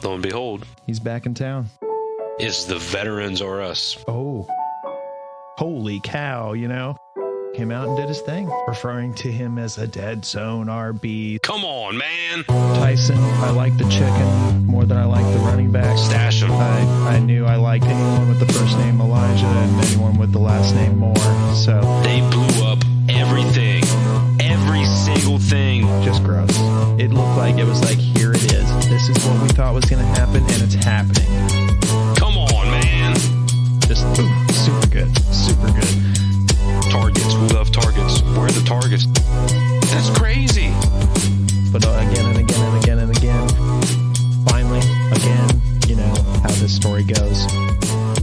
lo and behold, he's back in town. It's the veterans or us. Oh, holy cow, Came out and did his thing, referring to him as a dead zone RB. Come on, man. Tyson, I like the chicken more than I like the running back. Stash him. I knew I liked anyone with the first name Elijah and anyone with the last name Moore. So they blew up everything. Every single thing. Just gross. It looked like it was like, here it is. This is what we thought was going to happen, and it's happening. Come on, man. Just super good. Super good. Targets. We love targets. Where are the targets? That's crazy. But again and again and again and again. Finally, again, how this story goes.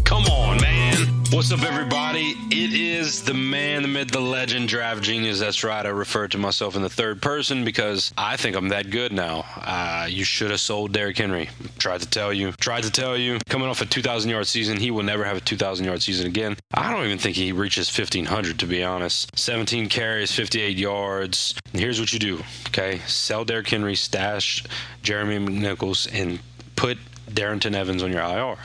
Come on, man. What's up, everybody? It is the man, the myth, the legend, Draft Genius. That's right. I refer to myself in the third person because I think I'm that good now. You should have sold Derrick Henry. Tried to tell you. Coming off a 2,000-yard season, he will never have a 2,000-yard season again. I don't even think he reaches 1,500, to be honest. 17 carries, 58 yards. And here's what you do, okay? Sell Derrick Henry, stash Jeremy McNichols, and put Darrington Evans on your IR.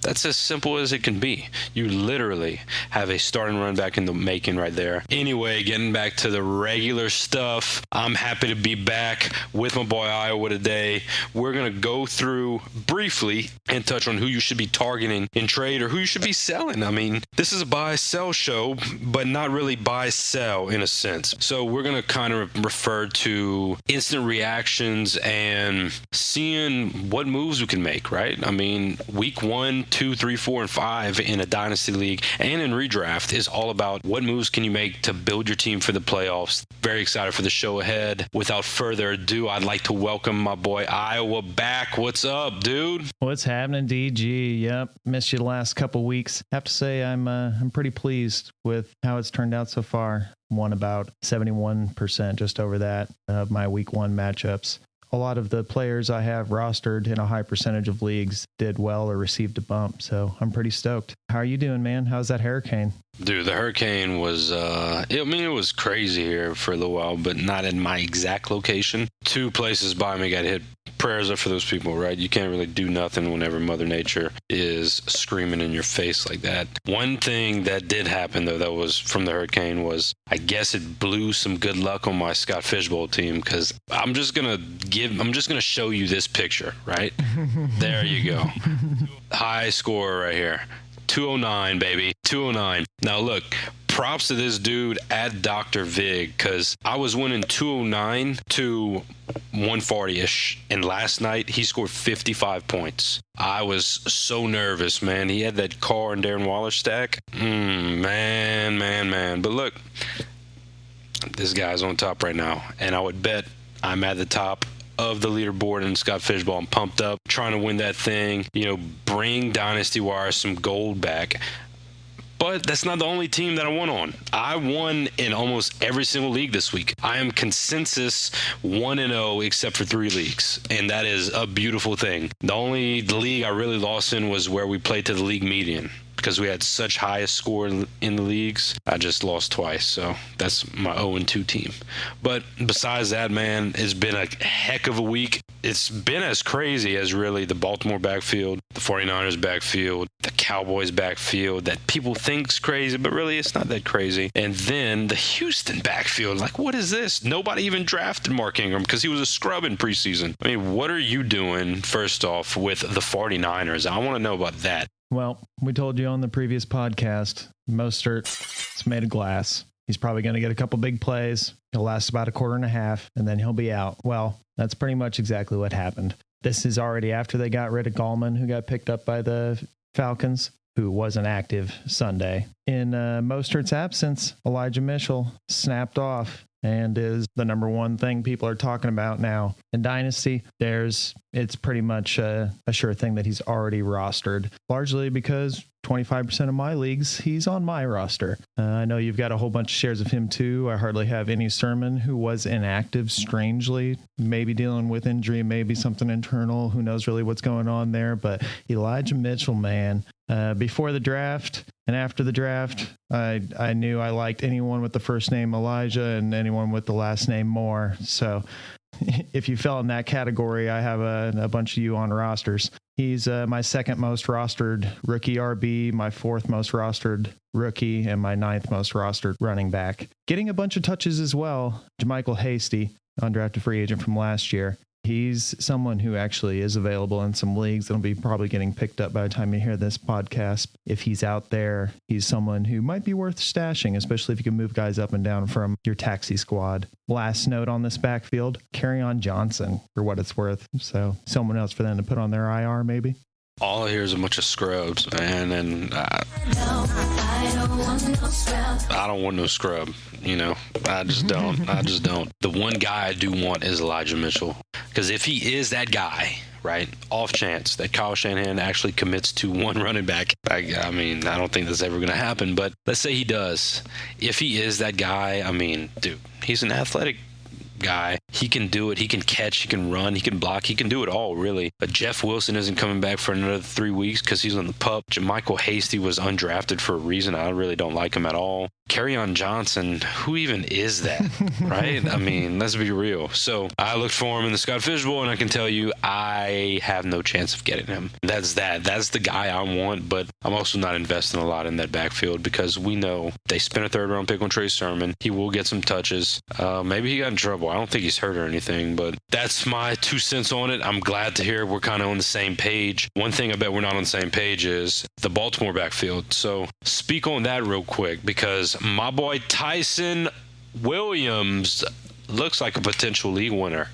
That's as simple as it can be. You literally have a starting run back in the making right there. Anyway, getting back to the regular stuff, I'm happy to be back with my boy Iowa today. We're going to go through briefly and touch on who you should be targeting in trade or who you should be selling. I mean, this is a buy-sell show, but not really buy-sell in a sense. So we're going to kind of refer to instant reactions and seeing what moves we can make, right? I mean, week 1, 2, 3, 4, and 5 in a dynasty league and in redraft is all about what moves can you make to build your team for the playoffs. Very excited for the show ahead. Without further ado, I'd like to welcome my boy Iowa back. What's up, dude? What's happening, DG? Yep, missed you the last couple weeks. Have to say I'm pretty pleased with how it's turned out so far. Won about 71%, just over that, of my week 1 matchups. A lot of the players I have rostered in a high percentage of leagues did well or received a bump, so I'm pretty stoked. How are you doing, man? How's that hurricane? Dude, the hurricane was, it was crazy here for a little while, but not in my exact location. 2 places by me got hit. Prayers up for those people, right? You can't really do nothing whenever Mother Nature is screaming in your face like that. One thing that did happen, though, that was from the hurricane was, I guess it blew some good luck on my Scott Fishbowl team, because I'm just going to show you this picture, right? There you go. High score right here. 209, baby. 209. Now, look. Props to this dude at Dr. Vig, because I was winning 209 to 140-ish, and last night he scored 55 points. I was so nervous, man. He had that Carr and Darren Waller stack. Man. But look, this guy's on top right now, and I would bet I'm at the top of the leaderboard in Scott Fishbowl. I'm pumped up, trying to win that thing, bring DynastyWire some gold back. But that's not the only team that I won on. I won in almost every single league this week. I am consensus 1-0 except for 3 leagues, and that is a beautiful thing. The only league I really lost in was where we played to the league median, because we had such highest score in the leagues. I just lost twice, so that's my 0-2 team. But besides that, man, it's been a heck of a week. It's been as crazy as really the Baltimore backfield, the 49ers backfield, the Cowboys backfield that people think's crazy, but really it's not that crazy. And then the Houston backfield, like, what is this? Nobody even drafted Mark Ingram because he was a scrub in preseason. I mean, what are you doing, first off, with the 49ers? I want to know about that. Well, we told you on the previous podcast, Mostert's made of glass. He's probably going to get a couple big plays. He'll last about a quarter and a half, and then he'll be out. Well, that's pretty much exactly what happened. This is already after they got rid of Gallman, who got picked up by the Falcons, who wasn't active Sunday. In Mostert's absence, Elijah Mitchell snapped off and is the number one thing people are talking about now. In Dynasty, it's pretty much a sure thing that he's already rostered, largely because 25% of my leagues, he's on my roster. I know you've got a whole bunch of shares of him too. I hardly have any Sermon, who was inactive, strangely, maybe dealing with injury, maybe something internal. Who knows really what's going on there? But Elijah Mitchell, man, before the draft and after the draft, I knew I liked anyone with the first name Elijah and anyone with the last name Moore. So if you fell in that category, I have a bunch of you on rosters. He's my second most rostered rookie RB, my fourth most rostered rookie, and my ninth most rostered running back. Getting a bunch of touches as well, Jermichael Hasty, undrafted free agent from last year. He's someone who actually is available in some leagues that'll be probably getting picked up by the time you hear this podcast. If he's out there, he's someone who might be worth stashing, especially if you can move guys up and down from your taxi squad. Last note on this backfield, Juwan Johnson, for what it's worth. So someone else for them to put on their IR maybe. All I hear is a bunch of scrubs, man, and I don't want no scrub, you know. I just don't. The one guy I do want is Elijah Mitchell, because if he is that guy, right, off chance that Kyle Shanahan actually commits to one running back, I mean, I don't think that's ever going to happen, but let's say he does. If he is that guy, I mean, dude, he's an athletic guy. He can do it. He can catch. He can run. He can block. He can do it all, really. But Jeff Wilson isn't coming back for another 3 weeks because he's on the pup. Jermichael Hasty was undrafted for a reason. I really don't like him at all. Juwan Johnson, who even is that, right? I mean, let's be real. So I looked for him in the Scott Fish Bowl, and I can tell you I have no chance of getting him. That's the guy I want, but I'm also not investing a lot in that backfield because we know they spent a third-round pick on Trey Sermon. He will get some touches. Maybe he got in trouble. I don't think he's hurt or anything, but that's my 2 cents on it. I'm glad to hear we're kind of on the same page. One thing I bet we're not on the same page is the Baltimore backfield. So speak on that real quick, because my boy Tyson Williams looks like a potential league winner.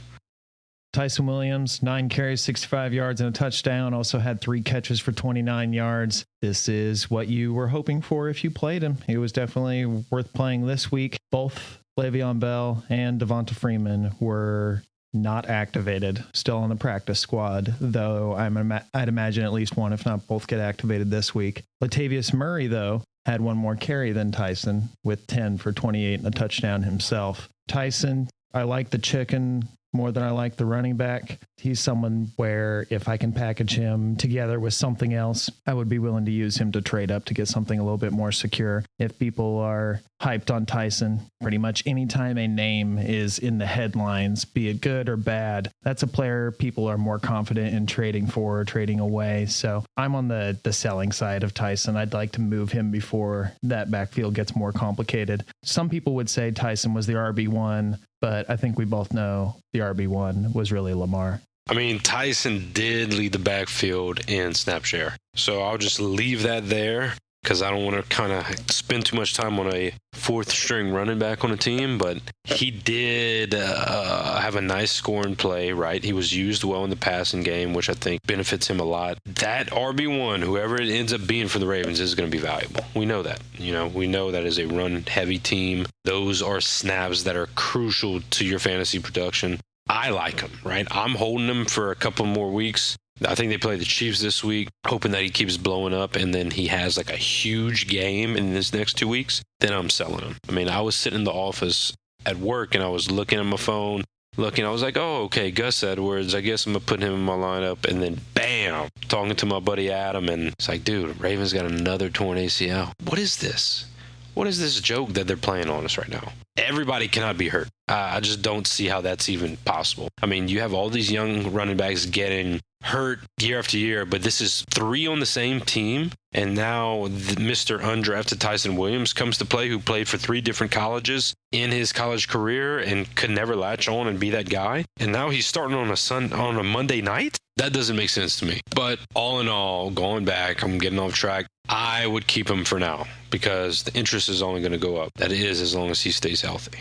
Tyson Williams, 9 carries, 65 yards, and a touchdown. Also had 3 catches for 29 yards. This is what you were hoping for if you played him. He was definitely worth playing this week. Both Le'Veon Bell and Devonta Freeman were not activated, still on the practice squad, though I'd imagine at least one, if not both, get activated this week. Latavius Murray, though, had 1 more carry than Tyson with 10 for 28 and a touchdown himself. Tyson, I like the chicken more than I like the running back. He's someone where if I can package him together with something else, I would be willing to use him to trade up to get something a little bit more secure. If people are hyped on Tyson, pretty much anytime a name is in the headlines, be it good or bad, that's a player people are more confident in trading for or trading away. So I'm on the selling side of Tyson. I'd like to move him before that backfield gets more complicated. Some people would say Tyson was the RB1, but I think we both know the RB1 was really Lamar. I mean, Tyson did lead the backfield in snap share. So I'll just leave that there because I don't want to kind of spend too much time on a 4th string running back on a team. But he did have a nice scoring play, right? He was used well in the passing game, which I think benefits him a lot. That RB1, whoever it ends up being for the Ravens, is going to be valuable. We know that. You know, we know that is a run-heavy team. Those are snaps that are crucial to your fantasy production. I like him, right? I'm holding him for a couple more weeks. I think they play the Chiefs this week, hoping that he keeps blowing up and then he has like a huge game in this next 2 weeks. Then I'm selling him. I mean, I was sitting in the office at work and I was looking at my phone, I was like, oh, okay, Gus Edwards, I guess I'm going to put him in my lineup. And then, bam, talking to my buddy Adam, and it's like, dude, Ravens got another torn ACL. What is this? What is this joke that they're playing on us right now? Everybody cannot be hurt. I just don't see how that's even possible. I mean, you have all these young running backs getting hurt year after year, but this is 3 on the same team. And now Mr. Undrafted Tyson Williams comes to play, who played for 3 different colleges in his college career and could never latch on and be that guy. And now he's starting on a Monday night? That doesn't make sense to me. But all in all, going back, I'm getting off track. I would keep him for now because the interest is only going to go up. That is, as long as he stays healthy.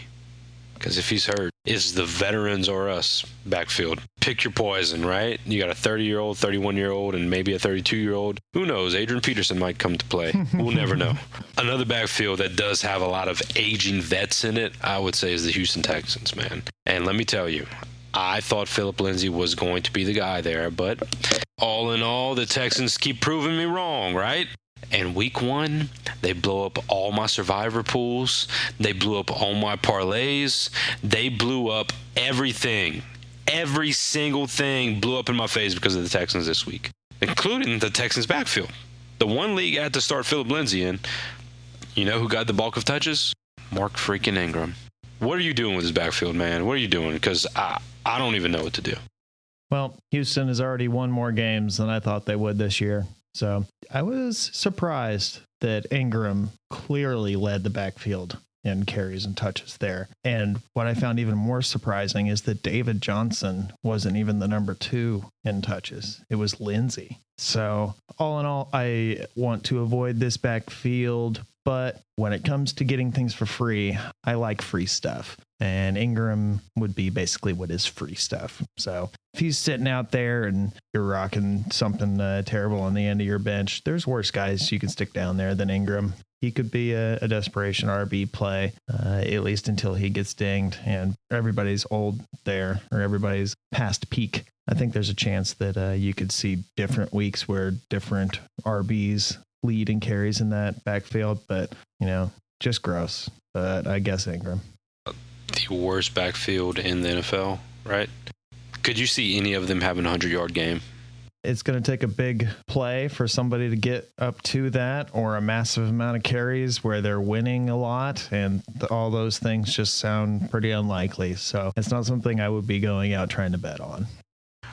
Because if he's hurt, it's the veterans or us backfield. Pick your poison, right? You got a 30-year-old, 31-year-old, and maybe a 32-year-old. Who knows? Adrian Peterson might come to play. We'll never know. Another backfield that does have a lot of aging vets in it, I would say, is the Houston Texans, man. And let me tell you, I thought Philip Lindsay was going to be the guy there, but all in all, the Texans keep proving me wrong, right? And week 1, they blow up all my survivor pools. They blew up all my parlays. They blew up everything. Every single thing blew up in my face because of the Texans this week, including the Texans backfield. The one league I had to start Philip Lindsay in, you know who got the bulk of touches? Mark freaking Ingram. What are you doing with this backfield, man? What are you doing? Because I don't even know what to do. Well, Houston has already won more games than I thought they would this year. So I was surprised that Ingram clearly led the backfield in carries and touches there. And what I found even more surprising is that David Johnson wasn't even the number 2 in touches. It was Lindsey. So all in all, I want to avoid this backfield. But when it comes to getting things for free, I like free stuff. And Ingram would be basically what is free stuff. So if he's sitting out there and you're rocking something terrible on the end of your bench, there's worse guys you can stick down there than Ingram. He could be a desperation RB play, at least until he gets dinged and everybody's old there, or everybody's past peak. I think there's a chance that you could see different weeks where different RBs lead and carries in that backfield, but, just gross. But I guess Ingram. The worst backfield in the NFL, right? Could you see any of them having a 100-yard game? It's going to take a big play for somebody to get up to that, or a massive amount of carries where they're winning a lot, and all those things just sound pretty unlikely. So it's not something I would be going out trying to bet on.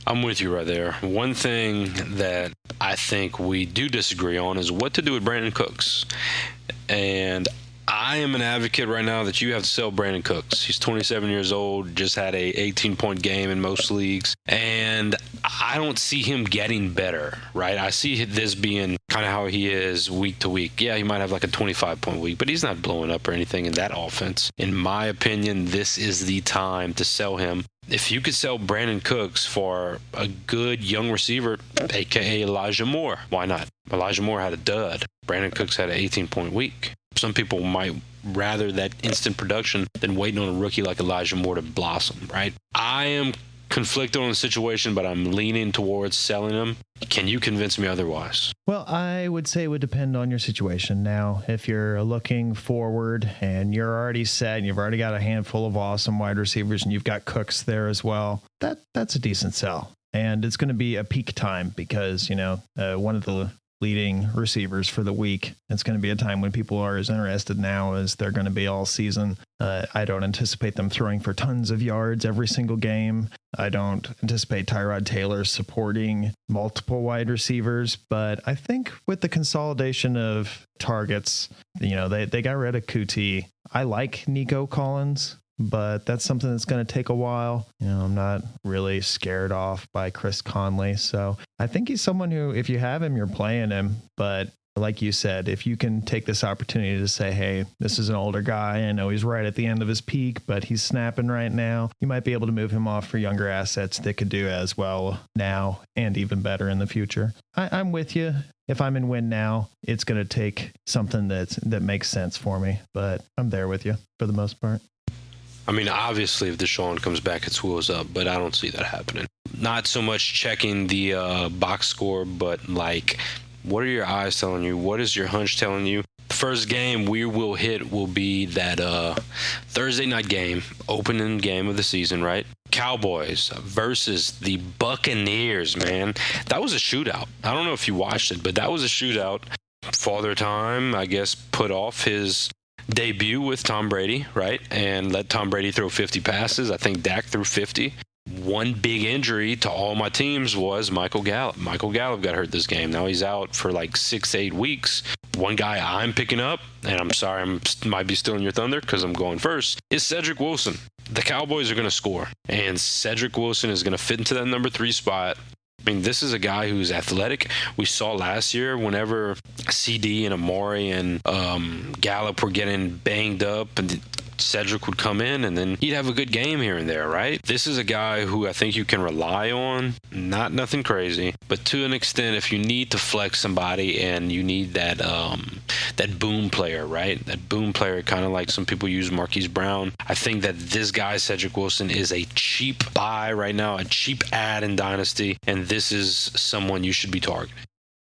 I'm with you right there. One thing that I think we do disagree on is what to do with Brandon Cooks. And I am an advocate right now that you have to sell Brandon Cooks. He's 27 years old, just had a 18-point game in most leagues, and I don't see him getting better, right? I see this being kind of how he is week to week. Yeah, he might have like a 25-point week, but he's not blowing up or anything in that offense. In my opinion, this is the time to sell him. If you could sell Brandon Cooks for a good young receiver, a.k.a. Elijah Moore, why not? Elijah Moore had a dud. Brandon Cooks had an 18-point week. Some people might rather that instant production than waiting on a rookie like Elijah Moore to blossom, right? I am conflicted on the situation, but I'm leaning towards selling him. Can you convince me otherwise? Well, I would say it would depend on your situation. Now, if you're looking forward and you're already set and you've already got a handful of awesome wide receivers and you've got Cooks there as well, that's a decent sell. And it's going to be a peak time because, one of the leading receivers for the week. It's going to be a time when people are as interested now as they're going to be all season. I don't anticipate them throwing for tons of yards every single game. I don't anticipate Tyrod Taylor supporting multiple wide receivers, but I think with the consolidation of targets, they got rid of Kuti. I like Nico Collins, but that's something that's going to take a while. I'm not really scared off by Chris Conley. So I think he's someone who, if you have him, you're playing him. But like you said, if you can take this opportunity to say, hey, this is an older guy. I know he's right at the end of his peak, but he's snapping right now. You might be able to move him off for younger assets that could do as well now and even better in the future. I'm with you. If I'm in win now, it's going to take something that makes sense for me. But I'm there with you for the most part. I mean, obviously, if Deshaun comes back, it's wheels up, but I don't see that happening. Not so much checking the box score, but what are your eyes telling you? What is your hunch telling you? The first game we will hit will be that Thursday night game, opening game of the season, right? Cowboys versus the Buccaneers, man. That was a shootout. I don't know if you watched it, but that was a shootout. Father Time, I guess, put off his debut with Tom Brady, right? And let Tom Brady throw 50 passes. I think Dak threw 50. One big injury to all my teams was Michael Gallup. Michael Gallup got hurt this game. Now he's out for 6 to 8 weeks. One guy I'm picking up, and I'm sorry I might be stealing your thunder because I'm going first, is Cedric Wilson. The Cowboys are going to score, and Cedric Wilson is going to fit into that number 3 spot. I mean, this is a guy who's athletic. We saw last year whenever CD and Amari and Gallup were getting banged up, and Cedric would come in and then he'd have a good game here and there, right? This is a guy who I think you can rely on. Nothing crazy, but to an extent, if you need to flex somebody and you need that boom player, right? That boom player, kind of like some people use Marquis Brown. I think that this guy, Cedric Wilson, is a cheap buy right now, a cheap add in Dynasty, and this is someone you should be targeting.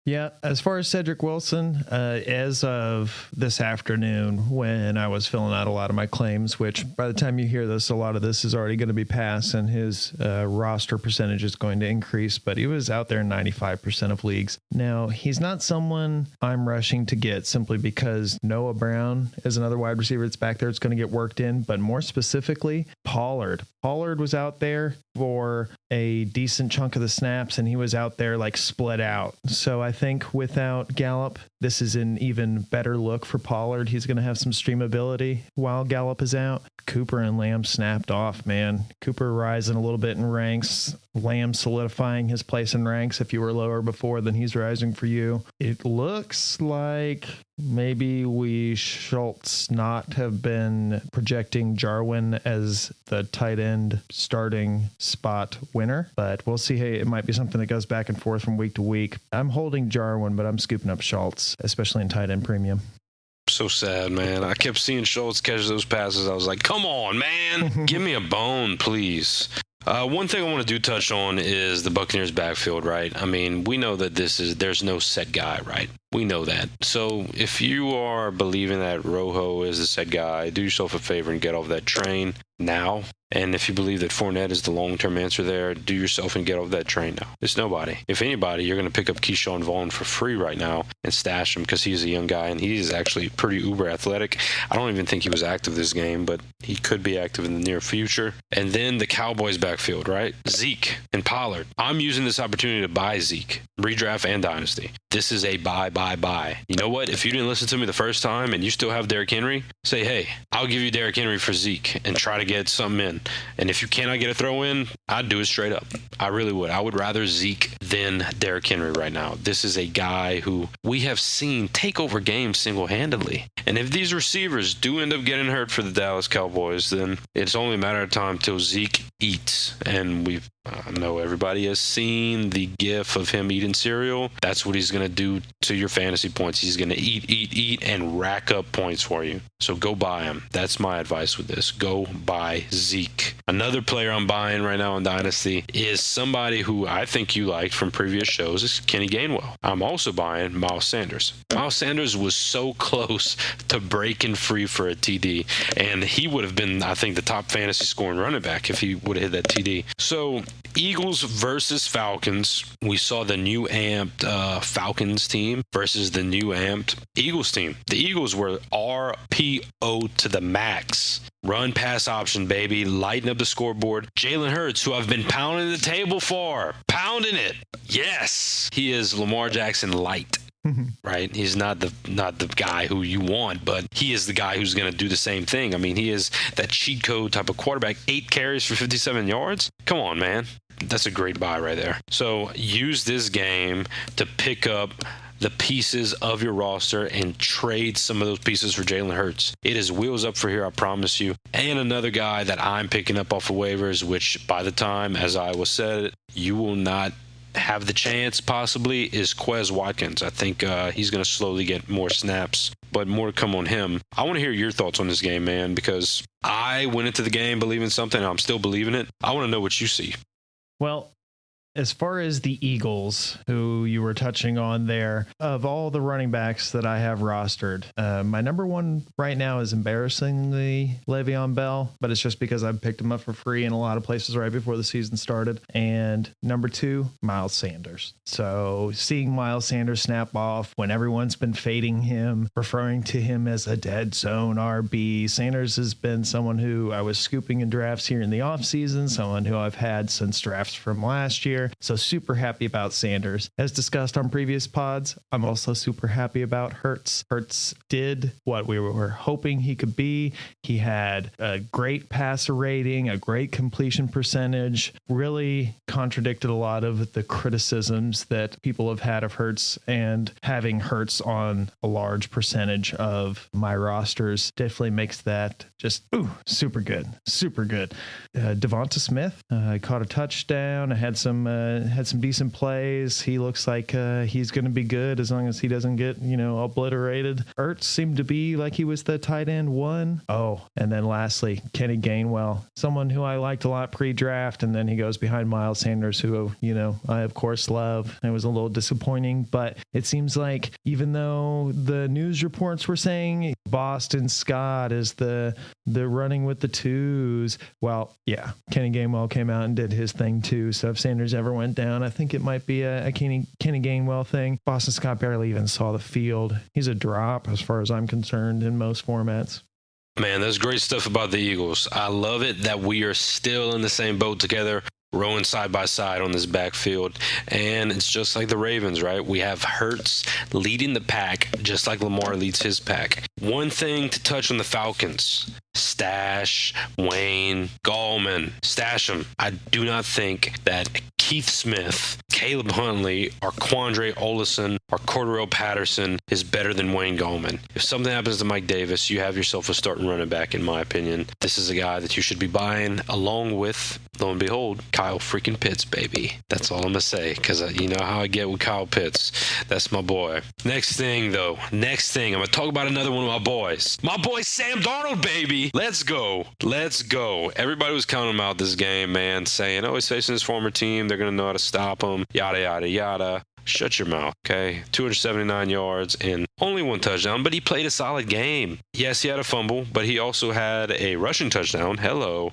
Yeah, as far as Cedric Wilson, as of this afternoon when I was filling out a lot of my claims, which by the time you hear this, a lot of this is already going to be passed and his roster percentage is going to increase, but he was out there in 95% of leagues. Now, he's not someone I'm rushing to get simply because Noah Brown is another wide receiver that's back there. It's going to get worked in, but more specifically, Pollard. Pollard was out there for a decent chunk of the snaps and he was out there like split out. So I think without Gallup, this is an even better look for Pollard. He's going to have some streamability while Gallup is out. Cooper and Lamb snapped off, man. Cooper rising a little bit in ranks. Lamb solidifying his place in ranks. If you were lower before, then he's rising for you. It looks like maybe we Schultz not have been projecting Jarwin as the tight end starting spot winner, but we'll see. Hey, it might be something that goes back and forth from week to week. I'm holding Jarwin, but I'm scooping up Schultz, especially in tight end premium. So sad, man. I kept seeing Schultz catch those passes. I was like, come on, man. Give me a bone, please. One thing I want to touch on is the Buccaneers backfield, right? I mean, we know that there's no set guy, right? We know that. So if you are believing that Rojo is the set guy, do yourself a favor and get off that train now. And if you believe that Fournette is the long-term answer there, do yourself and get off that train now. It's nobody. If anybody, you're going to pick up Keyshawn Vaughn for free right now and stash him because he's a young guy and he's actually pretty uber athletic. I don't even think he was active this game, but he could be active in the near future. And then the Cowboys backfield, right? Zeke and Pollard. I'm using this opportunity to buy Zeke, redraft and dynasty. This is a buy. You know what? If you didn't listen to me the first time and you still have Derrick Henry, say, hey, I'll give you Derrick Henry for Zeke and try to get something in. And if you cannot get a throw in, I'd do it straight up. I really would. I would rather Zeke than Derrick Henry right now. This is a guy who we have seen take over games single-handedly. And if these receivers do end up getting hurt for the Dallas Cowboys, then it's only a matter of time till Zeke eats. And I know everybody has seen the gif of him eating cereal. That's what he's going to do to your fantasy points. He's going to eat, and rack up points for you. So go buy him. That's my advice with this. Go buy Zeke. Another player I'm buying right now in Dynasty is somebody who I think you liked from previous shows. Is Kenny Gainwell. I'm also buying Miles Sanders. Miles Sanders was so close to breaking free for a TD, and he would have been, I think, the top fantasy scoring running back if he would have hit that TD. So Eagles versus Falcons. We saw the new amped Falcons team versus the new amped Eagles team. The Eagles were RPO to the max. Run pass option, baby. Lighten up the scoreboard. Jalen Hurts, who I've been pounding the table for. Pounding it. Yes. He is Lamar Jackson light. Right? He's not the guy who you want, but he is the guy who's going to do the same thing. I mean, he is that cheat code type of quarterback. 8 carries for 57 yards. Come on, man. That's a great buy right there. So use this game to pick up the pieces of your roster and trade some of those pieces for Jalen Hurts. It is wheels up for here, I promise you. And another guy that I'm picking up off of waivers, which by the time, as I was said, you will not have the chance possibly, is Quez Watkins. I think he's going to slowly get more snaps, but more to come on him. I want to hear your thoughts on this game, man, because I went into the game believing something and I'm still believing it. I want to know what you see. Well, as far as the Eagles, who you were touching on there, of all the running backs that I have rostered, my number one right now is embarrassingly Le'Veon Bell, but it's just because I've picked him up for free in a lot of places right before the season started. And number 2, Miles Sanders. So seeing Miles Sanders snap off when everyone's been fading him, referring to him as a dead zone RB, Sanders has been someone who I was scooping in drafts here in the offseason, someone who I've had since drafts from last year. So super happy about Sanders. As discussed on previous pods, I'm also super happy about Hurts. Hurts did what we were hoping he could be. He had a great passer rating, a great completion percentage, really contradicted a lot of the criticisms that people have had of Hurts, and having Hurts on a large percentage of my rosters definitely makes that just super good. Devonta Smith, I caught a touchdown. I had some had some decent plays. He looks like he's going to be good as long as he doesn't get, obliterated. Ertz seemed to be like he was the tight end one. Oh, and then lastly, Kenny Gainwell, someone who I liked a lot pre-draft, and then he goes behind Miles Sanders, who, I of course love. It was a little disappointing, but it seems like even though the news reports were saying Boston Scott is the running with the twos, well, yeah, Kenny Gainwell came out and did his thing too. So if Sanders ever went down, I think it might be a Kenny Gainwell thing. Boston Scott barely even saw the field. He's a drop as far as I'm concerned in most formats. Man, there's great stuff about the Eagles. I love it that we are still in the same boat together, rowing side by side on this backfield. And it's just like the Ravens, right? We have Hurts leading the pack, just like Lamar leads his pack. One thing to touch on the Falcons: stash Wayne Gallman. Stash him. I do not think that Keith Smith, Caleb Huntley, or Quandre Olison, or Cordero Patterson is better than Wayne Gallman. If something happens to Mike Davis, you have yourself a starting running back, in my opinion. This is a guy that you should be buying along with, lo and behold, Kyle freaking Pitts, baby. That's all I'm going to say, because you know how I get with Kyle Pitts. That's my boy. Next thing, I'm going to talk about another one of my boys. My boy Sam Darnold, baby. Let's go. Everybody was counting him out this game, man, saying, he's facing his former team. They're going to know how to stop him, yada, yada, yada. Shut your mouth, okay? 279 yards and only one touchdown, but he played a solid game. Yes, he had a fumble, but he also had a rushing touchdown. Hello,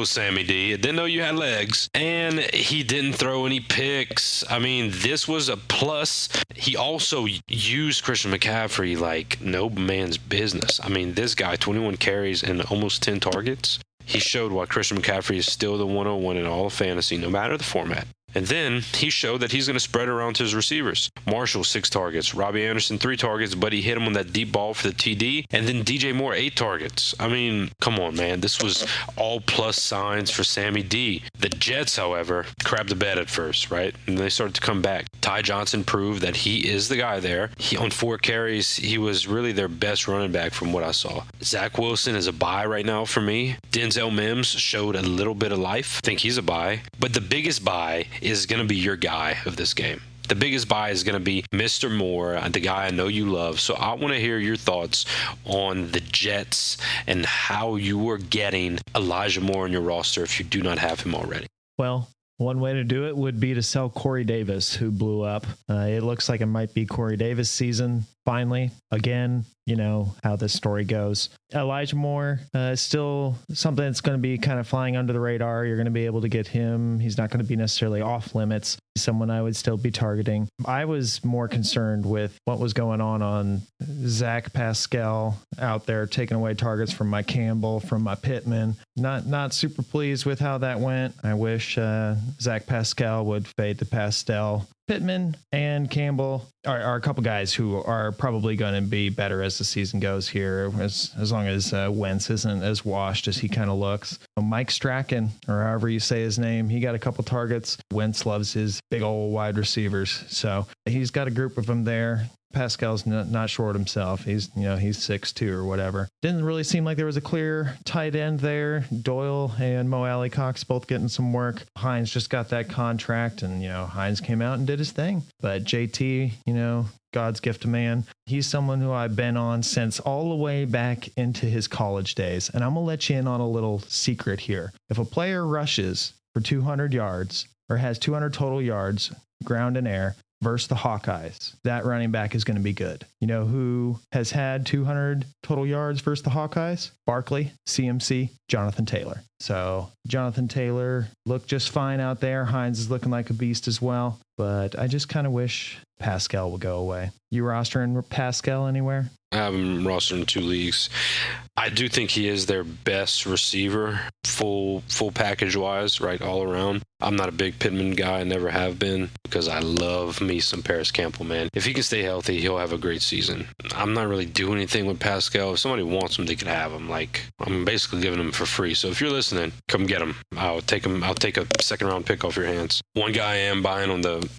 Sammy D. I didn't know you had legs. And he didn't throw any picks. I mean, this was a plus. He also used Christian McCaffrey like no man's business. I mean, this guy, 21 carries and almost 10 targets. He showed why Christian McCaffrey is still the 101 in all of fantasy, no matter the format. And then he showed that he's going to spread around to his receivers. Marshall, 6 targets. Robbie Anderson, 3 targets, but he hit him on that deep ball for the TD. And then DJ Moore, 8 targets. I mean, come on, man. This was all plus signs for Sammy D. The Jets, however, crapped the bed at first, right? And they started to come back. Ty Johnson proved that he is the guy there. On 4 carries, he was really their best running back from what I saw. Zach Wilson is a buy right now for me. Denzel Mims showed a little bit of life. I think he's a buy. But the biggest buy is going to be your guy of this game. The biggest buy is going to be Mr. Moore, the guy I know you love. So I want to hear your thoughts on the Jets and how you are getting Elijah Moore on your roster if you do not have him already. Well, one way to do it would be to sell Corey Davis, who blew up. It looks like it might be Corey Davis' season. Finally, again, you know how this story goes. Elijah Moore is still something that's going to be kind of flying under the radar. You're going to be able to get him. He's not going to be necessarily off limits. He's someone I would still be targeting. I was more concerned with what was going on Zach Pascal out there taking away targets from my Campbell, from my Pittman. Not super pleased with how that went. I wish Zach Pascal would fade to Pastel. Pittman and Campbell are a couple guys who are probably going to be better as the season goes here, as long as Wentz isn't as washed as he kind of looks. Mike Strachan, or however you say his name, he got a couple targets. Wentz loves his big old wide receivers, so he's got a group of them there. Pascal's not short himself. He's 6'2" or whatever. Didn't really seem like there was a clear tight end there. Doyle and Mo Alley Cox both getting some work. Hines just got that contract, and Hines came out and did his thing. But JT, God's gift to man. He's someone who I've been on since all the way back into his college days. And I'm going to let you in on a little secret here. If a player rushes for 200 yards or has 200 total yards, ground and air, versus the Hawkeyes, that running back is going to be good. You know who has had 200 total yards versus the Hawkeyes? Barkley, CMC, Jonathan Taylor. So Jonathan Taylor looked just fine out there. Hines is looking like a beast as well. But I just kind of wish Pascal would go away. You rostering Pascal anywhere? I have him rostered in 2 leagues. I do think he is their best receiver, full package wise, right, all around. I'm not a big Pittman guy, I never have been, because I love me some Paris Campbell, man. If he can stay healthy, he'll have a great season. I'm not really doing anything with Pascal. If somebody wants him, they can have him. Like, I'm basically giving him for free. So if you're listening, come get him. I'll take a second round pick off your hands. One guy I am buying on the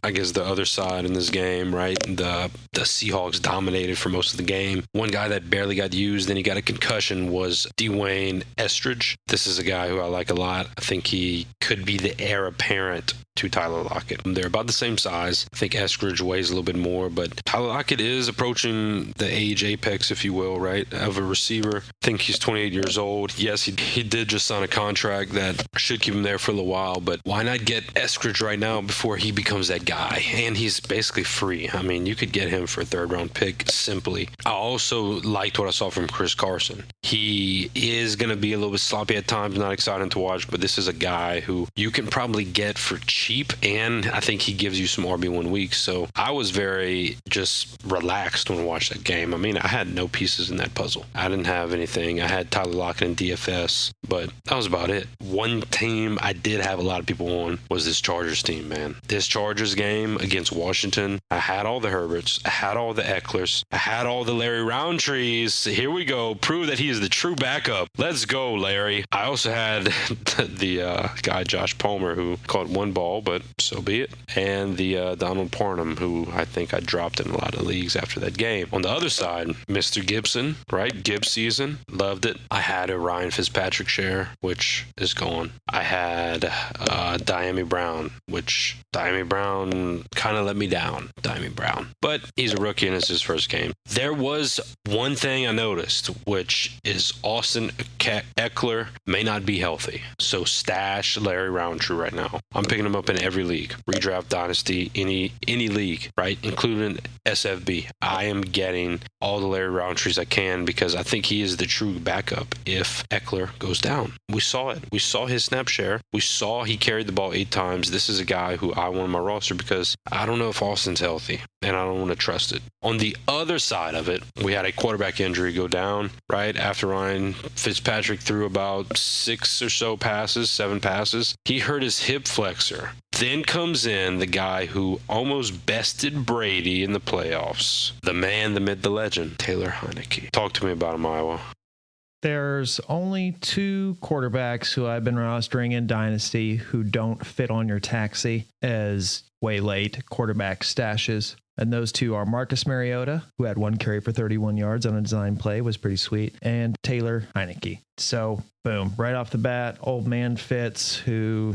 other side in this game, right? The Seahawks dominated for most of the game. One guy that barely got used, then he got a concussion, was Dwayne Estridge. This is a guy who I like a lot. I think he could be the heir apparent to Tyler Lockett. They're about the same size. I think Eskridge weighs a little bit more, but Tyler Lockett is approaching the age apex, if you will, right, of a receiver. I think he's 28 years old. Yes, he did just sign a contract that should keep him there for a little while, but why not get Eskridge right now before he becomes that guy? And he's basically free. I mean, you could get him for a third-round pick simply. I also liked what I saw from Chris Carson. He is going to be a little bit sloppy at times, not exciting to watch, but this is a guy who you can probably get for cheap, and I think he gives you some RB1 weeks. So I was very just relaxed when I watched that game. I mean, I had no pieces in that puzzle. I didn't have anything. I had Tyler Lockett in DFS, but that was about it. One team I did have a lot of people on was this Chargers team, man. This Chargers game against Washington, I had all the Herberts, I had all the Ecklers, I had all the Larry Roundtrees. Here we go. Prove that he is the true backup. Let's go, Larry. I also had the guy Josh Palmer, who caught one ball, but so be it. And the Donald Parham, who I think I dropped in a lot of leagues after that game. On the other side, Mr. Gibson, right? Gibbs season. Loved it. I had a Ryan Fitzpatrick share, which is gone. I had DynastyWire Brown, which DynastyWire Brown kind of let me down. DynastyWire Brown. But he's a rookie and it's his first game. There was one thing I noticed, which is Austin Eckler may not be healthy. So stash Larry Roundtree right now. I'm picking him up in every league. Redraft, Dynasty, any league, right? Including SFB. I am getting all the Larry Roundtrees I can because I think he is the true backup if Eckler goes down. We saw it. We saw his snap share. We saw he carried the ball 8 times. This is a guy who I want on my roster because I don't know if Austin's healthy and I don't want to trust it. On the other side of it, we had a quarterback injury go down right after Ryan Fitzpatrick threw about 6 or so passes, 7 passes. He hurt his hip flexor. Then comes in the guy who almost bested Brady in the playoffs. The man, the myth, the legend, Taylor Heineke. Talk to me about him, Iowa. There's only 2 quarterbacks who I've been rostering in Dynasty who don't fit on your taxi as way late quarterback stashes. And those 2 are Marcus Mariota, who had 1 carry for 31 yards on a design play, was pretty sweet, and Taylor Heineke. So, boom, right off the bat, old man Fitz, who,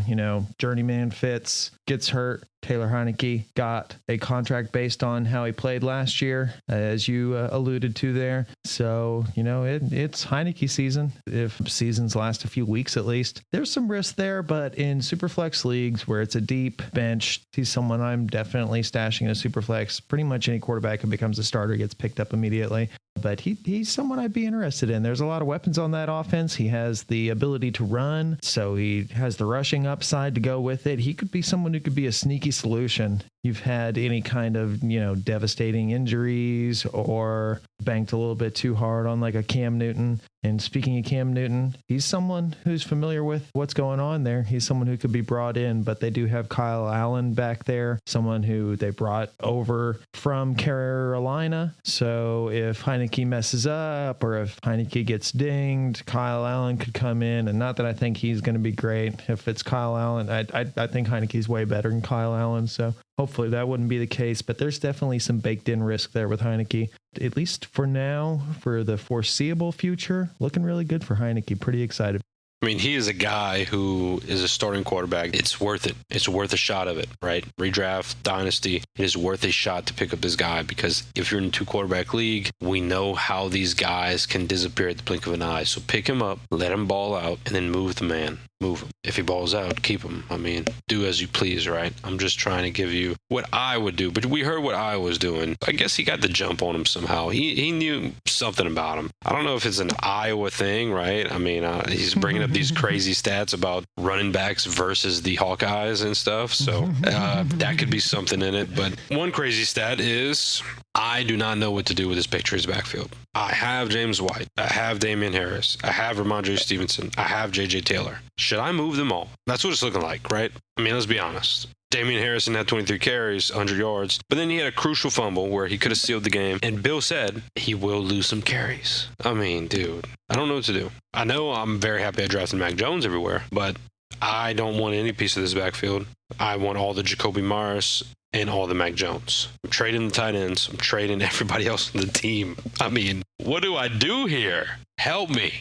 journeyman Fitz, gets hurt. Taylor Heineke got a contract based on how he played last year, as you alluded to there. So, it's Heineke season. If seasons last a few weeks at least, there's some risk there. But in Superflex leagues where it's a deep bench, he's someone I'm definitely stashing in a Superflex. Pretty much any quarterback who becomes a starter gets picked up immediately. But he's someone I'd be interested in. There's a lot of weapons on that offense. He has the ability to run, so he has the rushing upside to go with it. He could be someone who could be a sneaky solution. You've had any kind of, devastating injuries or banked a little bit too hard on like a Cam Newton. And speaking of Cam Newton, he's someone who's familiar with what's going on there. He's someone who could be brought in, but they do have Kyle Allen back there, someone who they brought over from Carolina. So if Heineke messes up or if Heineke gets dinged, Kyle Allen could come in. And not that I think he's going to be great. If it's Kyle Allen, I think Heineke's way better than Kyle Allen. So hopefully that wouldn't be the case, but there's definitely some baked in risk there with Heineke. At least for now, for the foreseeable future, looking really good for Heineke. Pretty excited. I mean, he is a guy who is a starting quarterback. It's worth it. It's worth a shot of it, right? Redraft, Dynasty, it is worth a shot to pick up this guy because if you're in a 2-quarterback league, we know how these guys can disappear at the blink of an eye. So pick him up, let him ball out, and then move the man. Move him. If he balls out, keep him. I mean, do as you please, right? I'm just trying to give you what I would do. But we heard what I was doing. I guess he got the jump on him somehow. He knew something about him. I don't know if it's an Iowa thing, right? I mean, he's bringing up these crazy stats about running backs versus the Hawkeyes and stuff. So that could be something in it. But one crazy stat is I do not know what to do with this Patriots backfield. I have James White. I have Damian Harris. I have Ramondre Stevenson. I have J.J. Taylor. Should I move them all? That's what it's looking like, right? I mean, let's be honest. Damian Harrison had 23 carries, 100 yards, but then he had a crucial fumble where he could have sealed the game. And Bill said he will lose some carries. I mean, dude, I don't know what to do. I know I'm very happy I drafted Mac Jones everywhere, but I don't want any piece of this backfield. I want all the Jacoby Myers and all the Mac Jones. I'm trading the tight ends. I'm trading everybody else on the team. I mean, what do I do here? Help me.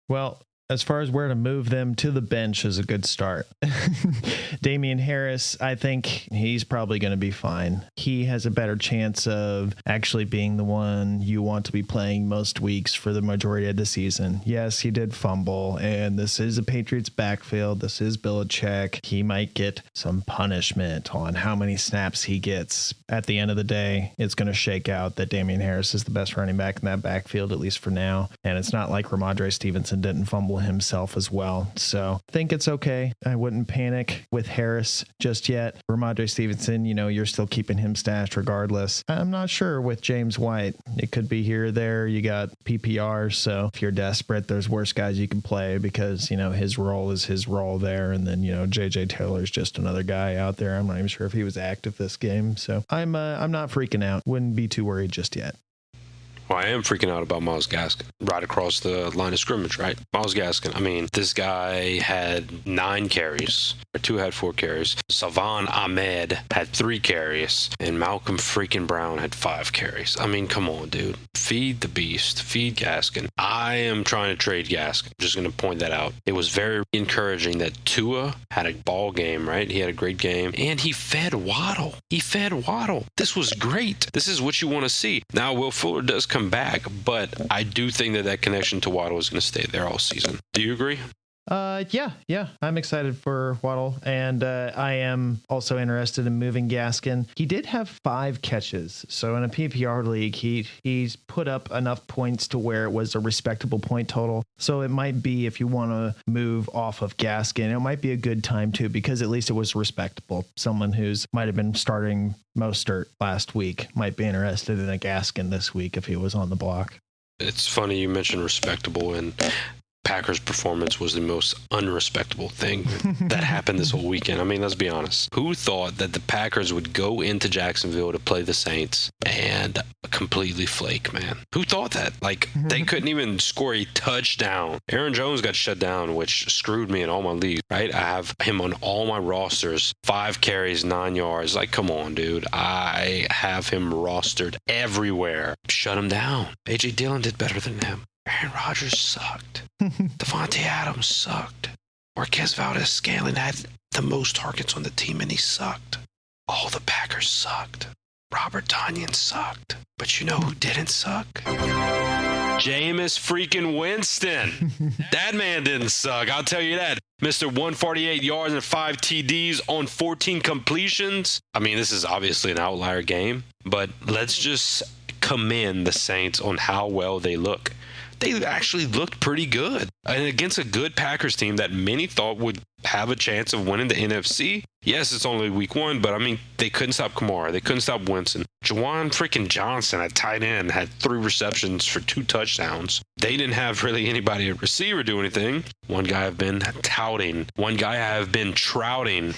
Well, as far as where to move them, to the bench is a good start. Damian Harris, I think he's probably going to be fine. He has a better chance of actually being the one you want to be playing most weeks for the majority of the season. Yes, he did fumble, and this is a Patriots backfield. This is Belichick. He might get some punishment on how many snaps he gets. At the end of the day, it's going to shake out that Damian Harris is the best running back in that backfield, at least for now. And it's not like Ramondre Stevenson didn't fumble himself as well. So I think it's okay. I wouldn't panic with Harris just yet. Ramondre Stevenson, you're still keeping him stashed regardless. I'm not sure with James White. It could be here or there. You got PPR. So if you're desperate, there's worse guys you can play because, his role is his role there. And then, JJ Taylor's just another guy out there. I'm not even sure if he was active this game. So I'm not freaking out. Wouldn't be too worried just yet. Well, I am freaking out about Myles Gasket right across the line of scrimmage, right? Myles Gasket, this guy had 9 carries, or 2 had 4 carries. Salvon Ahmed had 3 carries, and Malcolm freaking Brown had 5 carries. Come on, dude. Feed the beast. Feed Gasket. I am trying to trade Gasket. I'm just going to point that out. It was very encouraging that Tua had a ball game, right? He had a great game, and he fed Waddle. This was great. This is what you want to see. Now, Will Fuller does come back, but I do think that connection to Waddle is going to stay there all season. Do you agree? Yeah. I'm excited for Waddle, and I am also interested in moving Gaskin. He did have 5 catches, so in a PPR league, he's put up enough points to where it was a respectable point total. So it might be, if you want to move off of Gaskin, it might be a good time too, because at least it was respectable. Someone who's might have been starting Mostert last week might be interested in a Gaskin this week if he was on the block. It's funny you mentioned respectable, and Packers' performance was the most unrespectable thing that happened this whole weekend. Let's be honest. Who thought that the Packers would go into Jacksonville to play the Saints and completely flake, man? Who thought that? They couldn't even score a touchdown. Aaron Jones got shut down, which screwed me in all my leagues, right? I have him on all my rosters. 5 carries, 9 yards. Come on, dude. I have him rostered everywhere. Shut him down. A.J. Dillon did better than him. Aaron Rodgers sucked. Devontae Adams sucked. Marquez Valdez-Scantling had the most targets on the team, and he sucked. All the Packers sucked. Robert Tonyan sucked. But you know who didn't suck? Jameis freaking Winston. That man didn't suck. I'll tell you that. Mr. 148 yards and 5 TDs on 14 completions. This is obviously an outlier game, but let's just commend the Saints on how well they look. They actually looked pretty good. And against a good Packers team that many thought would have a chance of winning the NFC. Yes, it's only week 1, but they couldn't stop Kamara. They couldn't stop Winston. Juwan freaking Johnson at tight end had 3 receptions for 2 touchdowns. They didn't have really anybody at receiver do anything. One guy I've been touting. One guy I have been trouting.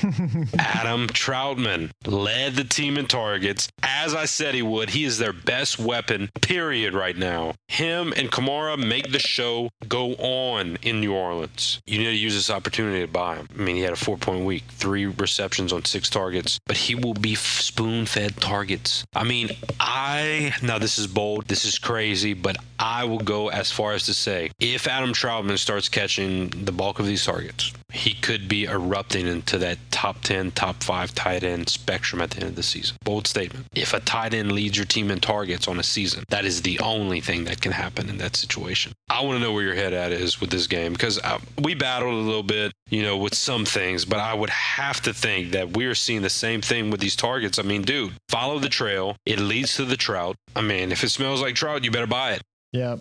Adam Troutman led the team in targets. As I said he would, he is their best weapon, period, right now. Him and Kamara make the show go on in New Orleans. You need to use this opportunity to buy him. He had a 4-point week, 3 receptions on 6 targets, but he will be spoon-fed targets. Now this is bold, this is crazy, but I will go as far as to say, if Adam Troutman starts catching the bulk of these targets, he could be erupting into that top 10, top 5 tight end spectrum at the end of the season. Bold statement. If a tight end leads your team in targets on a season, that is the only thing that can happen in that situation. I want to know where your head at is with this game, because we battled a little bit, with some things, but I would have to think that we're seeing the same thing with these targets. Dude, follow the trail. It leads to the trout. If it smells like trout, you better buy it. Yep.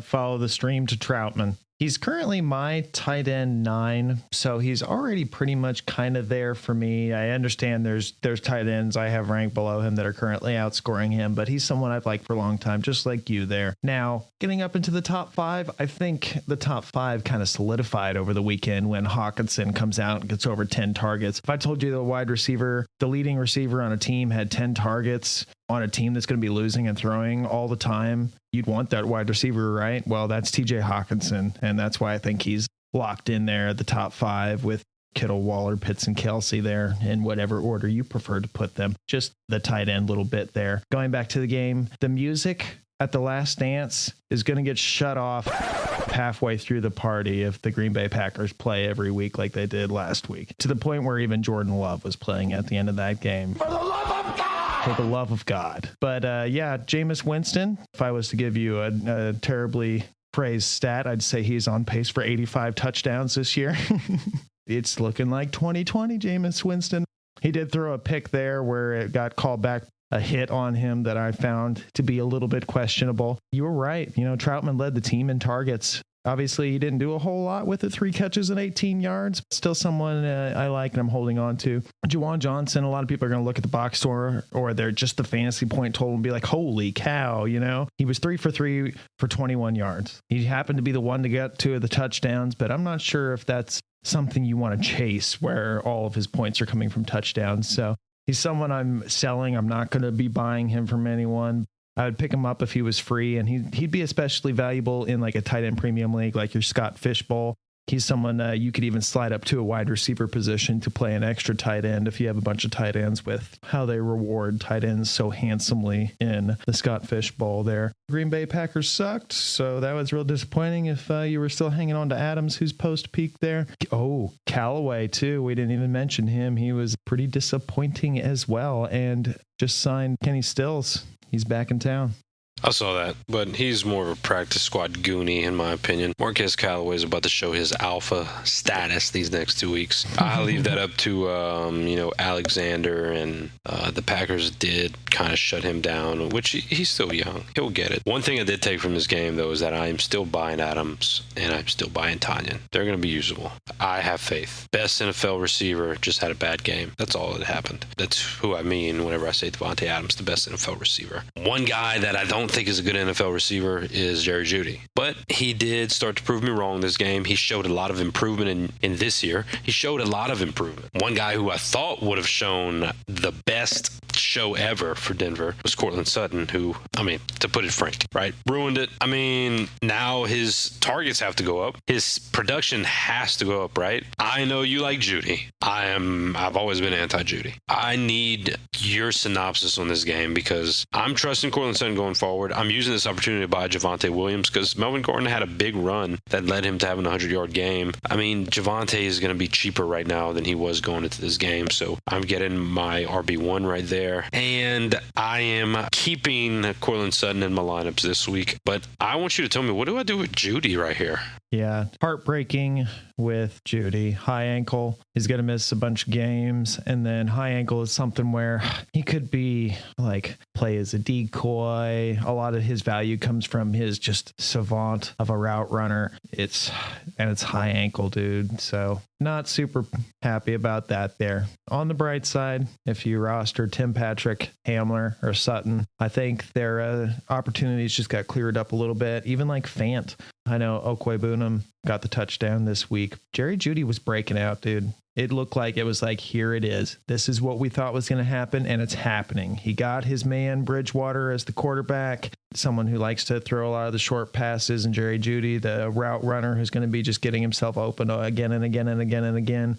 Follow the stream to Troutman. He's currently my tight end 9, so he's already pretty much kind of there for me. I understand there's tight ends I have ranked below him that are currently outscoring him, but he's someone I've liked for a long time, just like you there. Now, getting up into the top 5, I think the top 5 kind of solidified over the weekend when Hawkinson comes out and gets over 10 targets. If I told you the leading receiver on a team had 10 targets on a team that's going to be losing and throwing all the time, you'd want that wide receiver, right? Well, that's TJ Hawkinson, and that's why I think he's locked in there at the top 5 with Kittle, Waller, Pitts, and Kelsey there in whatever order you prefer to put them. Just the tight end little bit there. Going back to the game, the music at the last dance is going to get shut off halfway through the party if the Green Bay Packers play every week like they did last week, to the point where even Jordan Love was playing at the end of that game. For the love of God! For the love of God. But Jameis Winston, if I was to give you a terribly phrased stat, I'd say he's on pace for 85 touchdowns this year. It's looking like 2020 Jameis Winston. He did throw a pick there where it got called back, a hit on him that I found to be a little bit questionable. You were right. Troutman led the team in targets. Obviously, he didn't do a whole lot with it. 3 catches and 18 yards. Still someone I like and I'm holding on to. Juwan Johnson, a lot of people are going to look at the box score or they're just the fantasy point total and be like, holy cow, He was 3 for 3 for 21 yards. He happened to be the one to get 2 of the touchdowns, but I'm not sure if that's something you want to chase where all of his points are coming from touchdowns. So he's someone I'm selling. I'm not going to be buying him from anyone. I would pick him up if he was free, and he'd be especially valuable in like a tight end premium league, like your Scott Fishbowl. He's someone you could even slide up to a wide receiver position to play an extra tight end if you have a bunch of tight ends, with how they reward tight ends so handsomely in the Scott Fishbowl there. Green Bay Packers sucked, so that was real disappointing if you were still hanging on to Adams, who's post-peak there. Oh, Callaway, too. We didn't even mention him. He was pretty disappointing as well, and just signed Kenny Stills. He's back in town. I saw that, but he's more of a practice squad goonie, in my opinion. Marquez Callaway is about to show his alpha status these next 2 weeks. I leave that up to, Alexander, and the Packers did kind of shut him down, which he's still young. He'll get it. One thing I did take from this game, though, is that I'm still buying Adams, and I'm still buying Tanyan. They're going to be usable. I have faith. Best NFL receiver just had a bad game. That's all that happened. That's who I mean whenever I say Devonta Adams, the best NFL receiver. One guy that I don't think is a good NFL receiver is Jerry Judy, but he did start to prove me wrong this game. He showed a lot of improvement in this year. He showed a lot of improvement. One guy who I thought would have shown the best show ever for Denver was Cortland Sutton, who, to put it frank, right, ruined it. Now his targets have to go up. His production has to go up, right? I know you like Judy. I've always been anti-Judy. I need your synopsis on this game because I'm trusting Cortland Sutton going forward. I'm using this opportunity to buy Devonta Williams because Melvin Gordon had a big run that led him to having a 100-yard game. Devonta is going to be cheaper right now than he was going into this game, so I'm getting my RB1 right there. And I am keeping Cortland Sutton in my lineups this week, but I want you to tell me, what do I do with Judy right here? Yeah, heartbreaking with Judy. High ankle. He's going to miss a bunch of games. And then high ankle is something where he could be play as a decoy. A lot of his value comes from his just savant of a route runner. It's high ankle, dude. So not super happy about that there. On the bright side, if you roster Tim Patrick, Hamler, or Sutton, I think their opportunities just got cleared up a little bit. Even like Fant. I know Okwebunam got the touchdown this week. Jerry Judy was breaking out, dude. It looked like it was like, here it is. This is what we thought was going to happen, and it's happening. He got his man Bridgewater as the quarterback, someone who likes to throw a lot of the short passes, and Jerry Judy, the route runner, who's going to be just getting himself open again and again and again and again.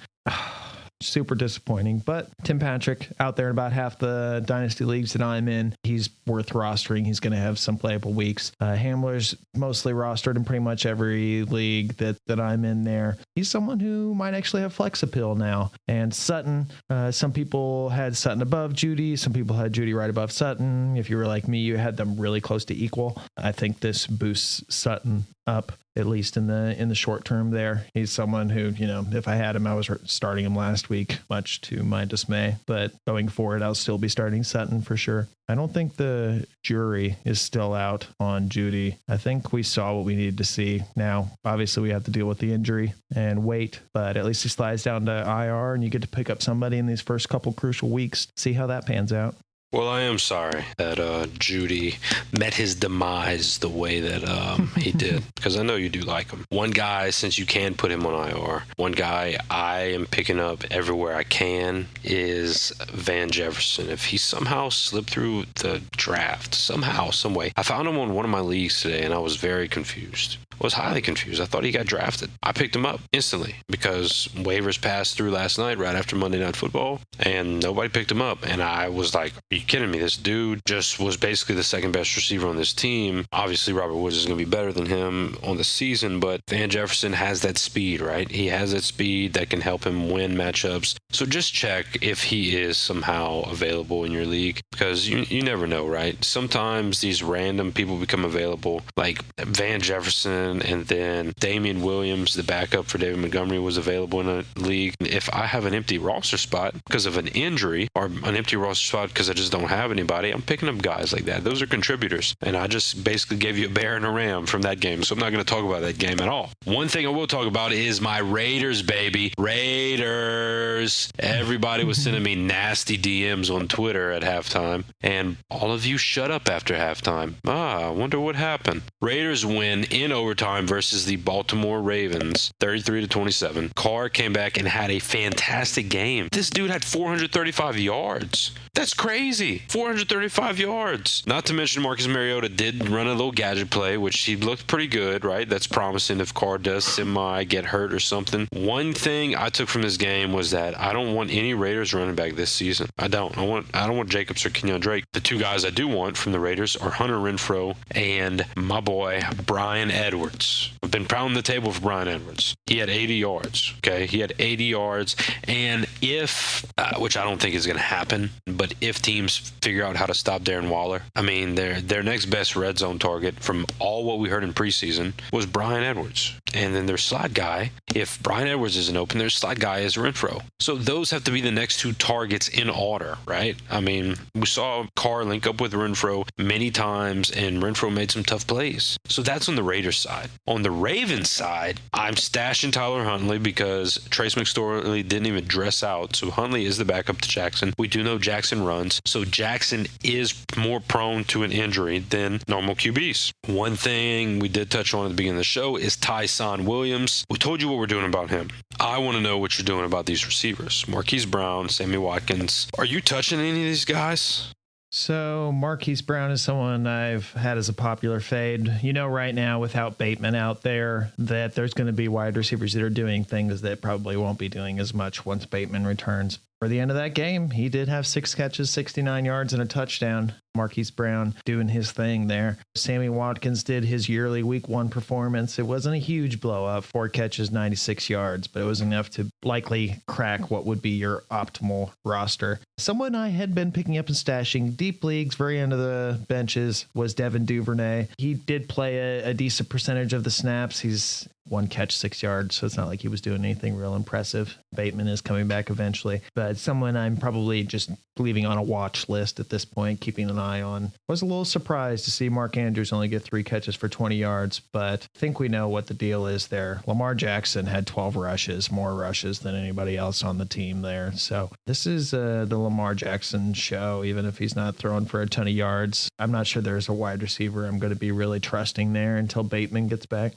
Super disappointing. But Tim Patrick out there in about half the dynasty leagues that I'm in, he's worth rostering. He's going to have some playable weeks. Hamler's mostly rostered in pretty much every league that I'm in there. He's someone who might actually have flex appeal now. And Sutton, some people had Sutton above Judy. Some people had Judy right above Sutton. If you were like me, you had them really close to equal. I think this boosts Sutton up, at least in the short term there. He's someone who, if I had him, I was starting him last week, much to my dismay. But going forward, I'll still be starting Sutton for sure. I don't think the jury is still out on Judy. I think we saw what we needed to see. Now, obviously, we have to deal with the injury and wait, but at least he slides down to IR and you get to pick up somebody in these first couple crucial weeks, see how that pans out. Well, I am sorry that Judy met his demise the way that he did, because I know you do like him. One guy, since you can put him on IR, one guy I am picking up everywhere I can is Van Jefferson. If he somehow slipped through the draft, somehow, some way. I found him on one of my leagues today, and I was very confused. was highly confused. I thought he got drafted. I picked him up instantly because waivers passed through last night right after Monday Night Football, and nobody picked him up. And I was like, are you kidding me? This dude just was basically the second best receiver on this team. Obviously, Robert Woods is going to be better than him on the season, but Van Jefferson has that speed, right? He has that speed that can help him win matchups. So just check if he is somehow available in your league, because you never know, right? Sometimes these random people become available, like Van Jefferson, and then Damian Williams, the backup for David Montgomery, was available in a league. If I have an empty roster spot because of an injury, or an empty roster spot because I just don't have anybody, I'm picking up guys like that. Those are contributors. And I just basically gave you a bear and a ram from that game, so I'm not going to talk about that game at all. One thing I will talk about is my Raiders, baby. Raiders. Everybody was sending me nasty DMs on Twitter at halftime, and all of you shut up after halftime. I wonder what happened. Raiders win in overtime versus the Baltimore Ravens, 33-27. Carr came back and had a fantastic game. This dude had 435 yards. That's crazy. 435 yards. Not to mention Marcus Mariota did run a little gadget play, which he looked pretty good, right? That's promising if Carr does get hurt or something. One thing I took from this game was that I don't want any Raiders running back this season. I don't want Jacobs or Kenyon Drake. The two guys I do want from the Raiders are Hunter Renfrow and my boy Bryan Edwards. I've been pounding the table for Bryan Edwards. He had 80 yards. Okay, he had 80 yards, and if which I don't think is going to happen, but if teams figure out how to stop Darren Waller, I mean, their next best red zone target from all what we heard in preseason was Bryan Edwards. And then their slot guy, if Bryan Edwards isn't open, their slot guy is Renfrow. So those have to be the next two targets in order, right? I mean, we saw Carr link up with Renfrow many times, and Renfrow made some tough plays. So that's on the Raiders side. On the Ravens side, I'm stashing Tyler Huntley because Trace McSorley didn't even dress out. So Huntley is the backup to Jackson. We do know Jackson runs, so Jackson is more prone to an injury than normal QBs. One thing we did touch on at the beginning of the show is Tyson Williams. We told you what we're doing about him. I want to know what you're doing about these receivers. Marquis Brown, Sammy Watkins. Are you touching any of these guys? So Marquise Brown is someone I've had as a popular fade. You know, right now, without Bateman out there, that there's going to be wide receivers that are doing things that probably won't be doing as much once Bateman returns. For the end of that game, he did have 6 catches, 69 yards, and a touchdown. Marquise Brown doing his thing there. Sammy Watkins did his yearly week 1 performance. It wasn't a huge blow up, 4 catches, 96 yards, but it was enough to likely crack what would be your optimal roster. Someone I had been picking up and stashing deep leagues, very end of the benches, was Devin Duvernay. He did play a decent percentage of the snaps. He's 1 catch, 6 yards, so it's not like he was doing anything real impressive. Bateman is coming back eventually, but someone I'm probably just leaving on a watch list at this point, keeping an eye on. Was a little surprised to see Mark Andrews only get 3 catches for 20 yards, but I think we know what the deal is there. Lamar Jackson had 12 rushes, more rushes than anybody else on the team there. So this is the Lamar Jackson show, even if he's not throwing for a ton of yards. I'm not sure there's a wide receiver I'm going to be really trusting there until Bateman gets back.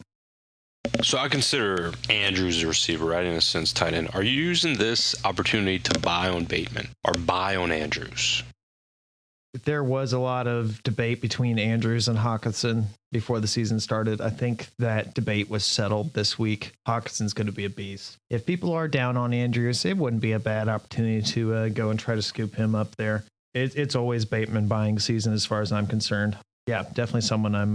So I consider Andrews a receiver, right, in a sense, tight end. Are you using this opportunity to buy on Bateman or buy on Andrews? There was a lot of debate between Andrews and Hawkinson before the season started. I think that debate was settled this week. Hawkinson's going to be a beast. If people are down on Andrews, it wouldn't be a bad opportunity to go and try to scoop him up there. It's always Bateman buying season as far as I'm concerned. Yeah, definitely someone I'm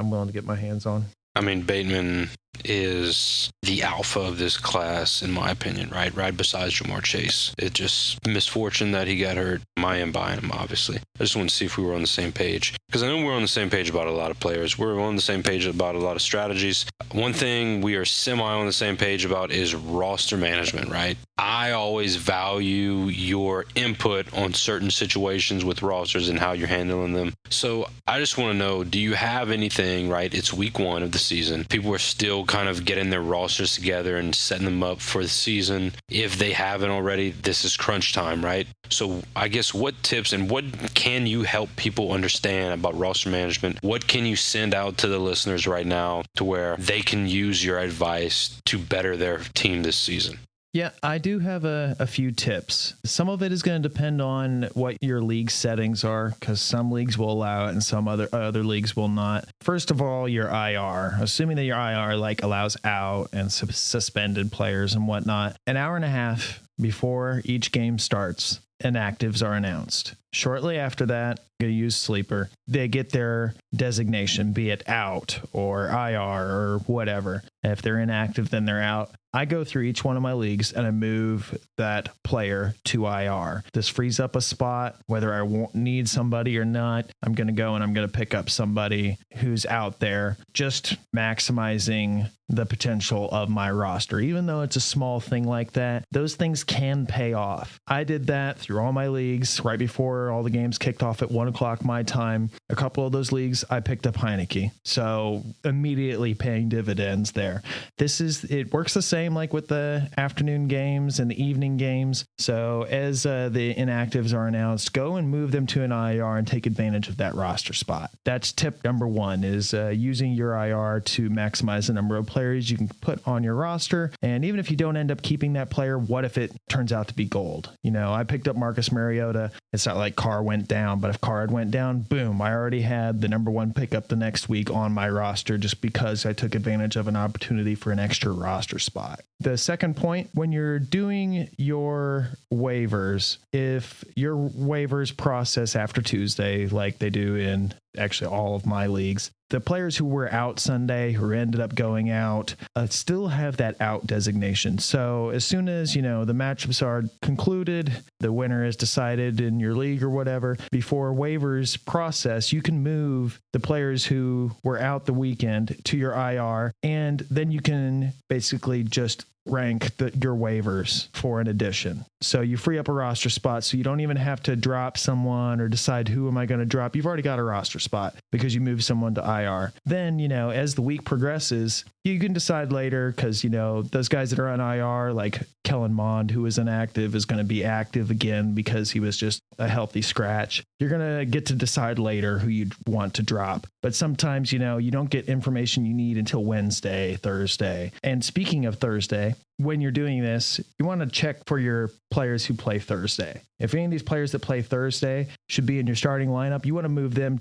willing to get my hands on. I mean, Bateman is the alpha of this class, in my opinion, right? Right besides Jamar Chase. It's just misfortune that he got hurt. I am buying him, obviously. I just want to see if we were on the same page. Because I know we're on the same page about a lot of players. We're on the same page about a lot of strategies. One thing we are semi on the same page about is roster management, right? I always value your input on certain situations with rosters and how you're handling them. So I just want to know, do you have anything, right? It's week 1 of the season. People are still kind of getting their rosters together and setting them up for the season. If they haven't already, this is crunch time, right? So I guess what tips and what can you help people understand about roster management? What can you send out to the listeners right now to where they can use your advice to better their team this season? Yeah, I do have a few tips. Some of it is going to depend on what your league settings are, because some leagues will allow it and some other leagues will not. First of all, your IR. Assuming that your IR allows out and suspended players and whatnot, an hour and a half before each game starts, inactives are announced. Shortly after that, I'm going to use Sleeper. They get their designation, be it out or IR or whatever. If they're inactive, then they're out. I go through each one of my leagues and I move that player to IR. This frees up a spot, whether I won't need somebody or not. I'm going to go and I'm going to pick up somebody who's out there, just maximizing the potential of my roster. Even though it's a small thing like that, those things can pay off. I did that through all my leagues right before all the games kicked off at 1 o'clock my time. A couple of those leagues, I picked up Heineke. So immediately paying dividends there. It works the same like with the afternoon games and the evening games. So as the inactives are announced, go and move them to an IR and take advantage of that roster spot. That's tip number one, is using your IR to maximize the number of players you can put on your roster. And even if you don't end up keeping that player, what if it turns out to be gold? I picked up Marcus Mariota. It's not like Carr went down, but if Carr had went down, boom, I already had the number one pickup the next week on my roster just because I took advantage of an opportunity for an extra roster spot. The second point, when you're doing your waivers, if your waivers process after Tuesday, like they do in actually all of my leagues, the players who were out Sunday, who ended up going out, still have that out designation. So as soon as, the matchups are concluded, the winner is decided in your league or whatever, before waivers process, you can move the players who were out the weekend to your IR, and then you can basically just rank your waivers for an addition. So you free up a roster spot, so you don't even have to drop someone or decide who am I going to drop. You've already got a roster spot because you moved someone to IR. Then, as the week progresses, you can decide later because, those guys that are on IR, like Kellen Mond, who was inactive, is going to be active again because he was just a healthy scratch. You're going to get to decide later who you'd want to drop. But sometimes, you don't get information you need until Wednesday, Thursday. And speaking of Thursday, when you're doing this, you want to check for your players who play Thursday. If any of these players that play Thursday should be in your starting lineup, you want to move them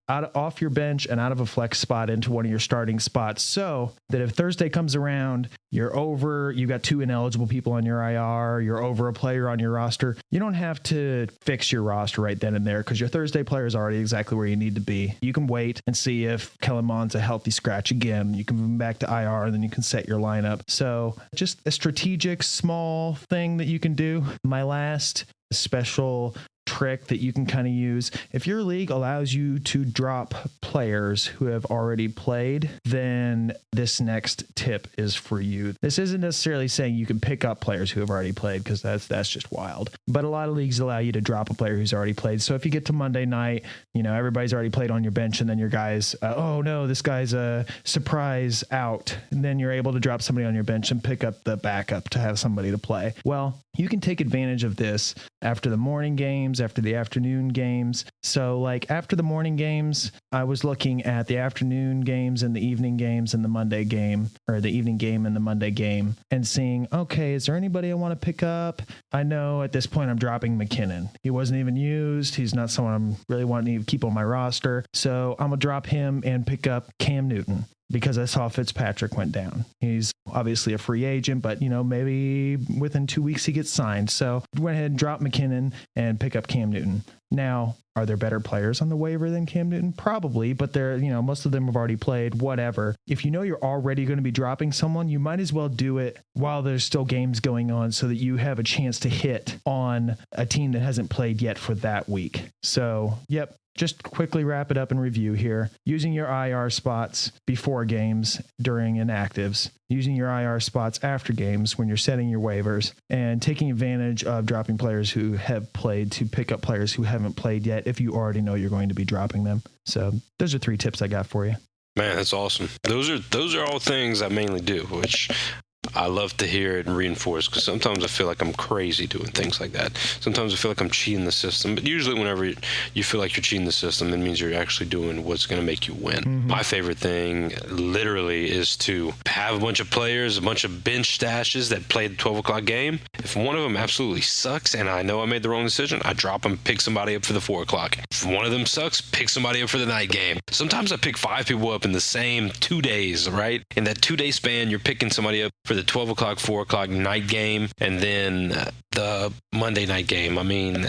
off your bench and out of a flex spot into one of your starting spots, so that if Thursday comes around, you've got 2 ineligible people on your IR, you're over a player on your roster. You don't have to fix your roster right then and there because your Thursday player is already exactly where you need to be. You can wait and see if Kellen Mond's a healthy scratch again. You can move him back to IR and then you can set your lineup. So just a strategic small thing that you can do. My last special trick that you can kind of use, if your league allows you to drop players who have already played, then this next tip is for you. This isn't necessarily saying you can pick up players who have already played because that's just wild, but a lot of leagues allow you to drop a player who's already played. So if you get to Monday night, everybody's already played on your bench, and then your guys, oh no, this guy's a surprise out, and then you're able to drop somebody on your bench and pick up the backup to have somebody to play. Well, you can take advantage of this after the morning games, after the afternoon games. So like after the morning games, I was looking at the afternoon games and the evening games and the Monday game, or the evening game and the Monday game, and seeing, okay, is there anybody I want to pick up? I know at this point I'm dropping McKinnon. He wasn't even used. He's not someone I'm really wanting to keep on my roster. So I'm going to drop him and pick up Cam Newton, because I saw Fitzpatrick went down. He's obviously a free agent, but, maybe within 2 weeks he gets signed. So I went ahead and dropped McKinnon and pick up Cam Newton. Now, are there better players on the waiver than Cam Newton? Probably, but most of them have already played, whatever. If you know you're already going to be dropping someone, you might as well do it while there's still games going on so that you have a chance to hit on a team that hasn't played yet for that week. So, yep. Just quickly wrap it up and review here. Using your IR spots before games during inactives, using your IR spots after games when you're setting your waivers, and taking advantage of dropping players who have played to pick up players who haven't played yet if you already know you're going to be dropping them. So those are 3 tips I got for you. Man, that's awesome. Those are all things I mainly do, which I love to hear it reinforced because sometimes I feel like I'm crazy doing things like that. Sometimes I feel like I'm cheating the system. But usually whenever you feel like you're cheating the system, it means you're actually doing what's going to make you win. Mm-hmm. My favorite thing literally is to have a bunch of players, a bunch of bench stashes that play the 12 o'clock game. If one of them absolutely sucks and I know I made the wrong decision, I drop them, pick somebody up for the 4 o'clock. If one of them sucks, pick somebody up for the night game. Sometimes I pick 5 people up in the same 2 days, right? In that 2-day span, you're picking somebody up for the 12 o'clock, 4 o'clock night game, and then the Monday night game. I mean,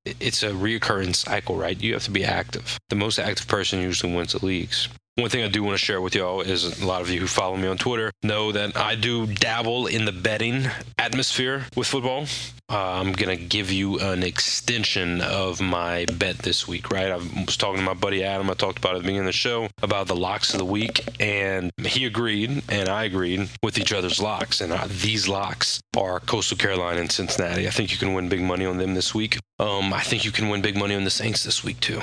it's a reoccurring cycle, right? You have to be active. The most active person usually wins the leagues. One thing I do want to share with y'all is a lot of you who follow me on Twitter know that I do dabble in the betting atmosphere with football. I'm going to give you an extension of my bet this week, right? I was talking to my buddy Adam. I talked about it at the beginning of the show about the locks of the week, and he agreed, and I agreed with each other's locks. And these locks are Coastal Carolina and Cincinnati. I think you can win big money on them this week. I think you can win big money on the Saints this week, too.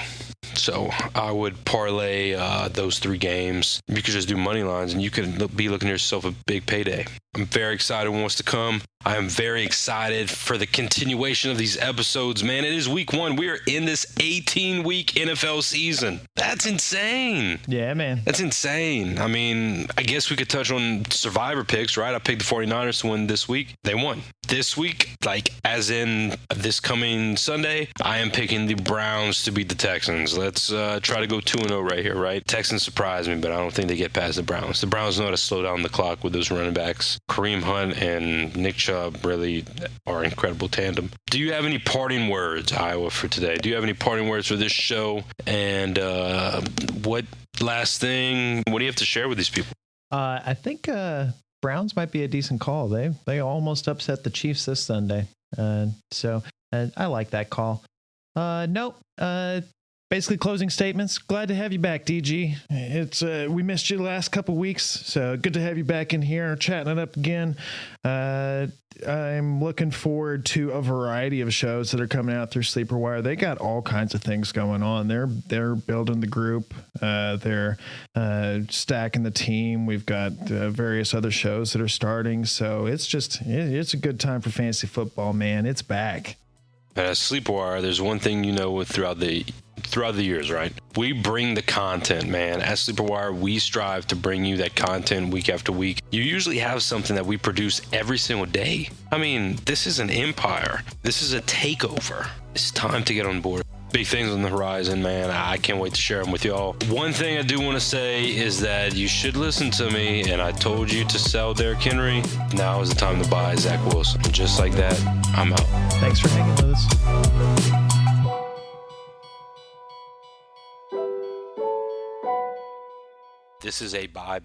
So I would parlay those 3 games. You could just do money lines, and you could be looking at yourself a big payday. I'm very excited for what's to come. I am very excited for the continuation of these episodes, man. It is week 1. We are in this 18-week NFL season. That's insane. Yeah, man. That's insane. I mean, I guess we could touch on survivor picks, right? I picked the 49ers to win this week. They won. This week, like as in this coming Sunday, I am picking the Browns to beat the Texans. Let's try to go 2-0 right here, right? Texans surprised me, but I don't think they get past the Browns. The Browns know how to slow down the clock with those running backs. Kareem Hunt and Nick Chubb really are an incredible tandem. Do you have any parting words, Iowa, for today? Do you have any parting words for this show? And what last thing, what do you have to share with these people? I think Browns might be a decent call. They almost upset the Chiefs this Sunday. So I like that call. Nope. Basically closing statements. Glad to have you back, DG. It's we missed you the last couple weeks, so good to have you back in here chatting it up again. I'm looking forward to a variety of shows that are coming out through Sleeper Wire. They got all kinds of things going on. They're building the group. They're stacking the team. We've got various other shows that are starting. So it's a good time for fantasy football, man. It's back. And at Sleepwire, there's one thing you know throughout the years, right? We bring the content, man. At Sleepwire, we strive to bring you that content week after week. You usually have something that we produce every single day. I mean, this is an empire. This is a takeover. It's time to get on board. Big things on the horizon, man. I can't wait to share them with y'all. One thing I do want to say is that you should listen to me, and I told you to sell Derrick Henry. Now is the time to buy Zach Wilson. Just like that, I'm out. Thanks for hanging with us. This is a bye.